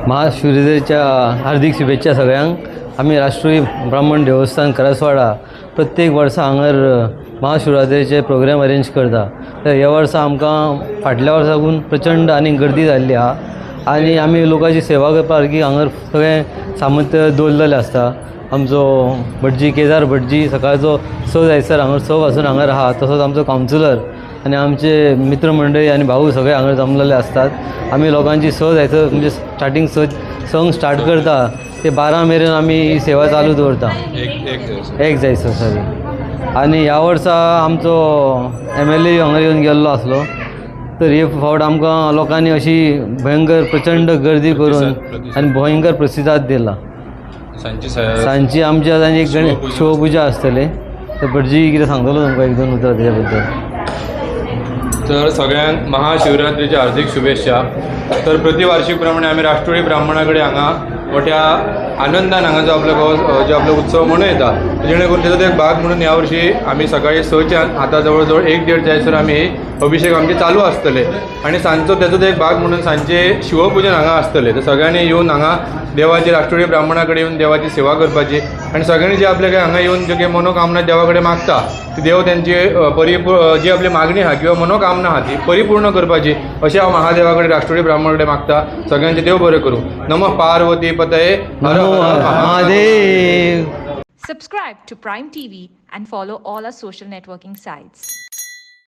महाशिवरात्रीच्या हार्दिक शुभेच्छा सगळ्यांक. आम्ही राष्ट्रीय ब्राह्मण देवस्थान करसवाडा प्रत्येक वर्सा हांगर महाशिवरात्रीचे प्रोग्राम अरेंज करता. तर ह्या वर्सा आमकां फाटल्या वर्साकून प्रचंड आनी गर्दी जाल्ली आहा आनी आमी लोकांची सेवा करपा सारकी हांगर सगळें सामर्थ्य दवरलेलें आसता. आमचो भटजी केदार भटजी सकाळचो 6 जायसर हांगर 6 पासून हांगर आहा. तसोच आमचो कावन्सिलर आनी आमचे मित्रमंडळी आनी भाऊ सगळे हांगर जमलेले असतात. आमी लोकांची 6 जायसर म्हणजे स्टार्टींग 6 स्टार्ट करता ते 12 मेरेन आमी ही सेवा चालू दवरता. एक जायसर सॉरी. आनी ह्या वर्सा आमचो MLA हांगा येवन गेल्लो आसलो. तर हे फावट आमकां लोकांनी अशी भयंकर प्रचंड गर्दी करून आनी भयंकर प्रतिसाद दिला. सांजची आमची आतां एक शिवपुजा आसतली. तर भटजी कितें सांगतलो तुमकां 1-2 उतरां तेच्या बद्दल. तर सगळ्यांक महाशिवरात्रीच्या हार्दिक शुभेच्छा. तर प्रतिवार्षिक प्रमाणे आम्ही राष्ट्रीय ब्राह्मणाकडे हांगा मोठ्या आनंदान हांगा जो आपलो उत्सव मनयता. जेणे करून तेजो एक भाग म्हणून ह्या वर्षी आमी सकाळी 6च्यान आतां जवळ जवळ 1-1.5 जायसर आमी अभिषेक आमचे चालू आसतले आनी सांजचो तेजोच एक भाग म्हणून सांजचे शिवपुजन हांगा आसतले. तर सगळ्यांनी येवन हांगा देवाची राष्ट्रीय ब्राह्मणाकडे येवन देवाची सेवा करपाची आनी सगळ्यांनी जे आपले हांगा येवन जे काही मनोकामना देवाकडे मागता ती देव त्यांची जी आपली मागणी आहा किंवा मनोकामना आहा ती परिपूर्ण करपाची अशें हांव महादेवाकडे राष्ट्रीय ब्राह्मणाकडे मागता. सगळ्यांचे देव बरें करूं. नमः पार्वती पतये हर हर Mahadev. Subscribe to Prime TV and follow all our social networking sites.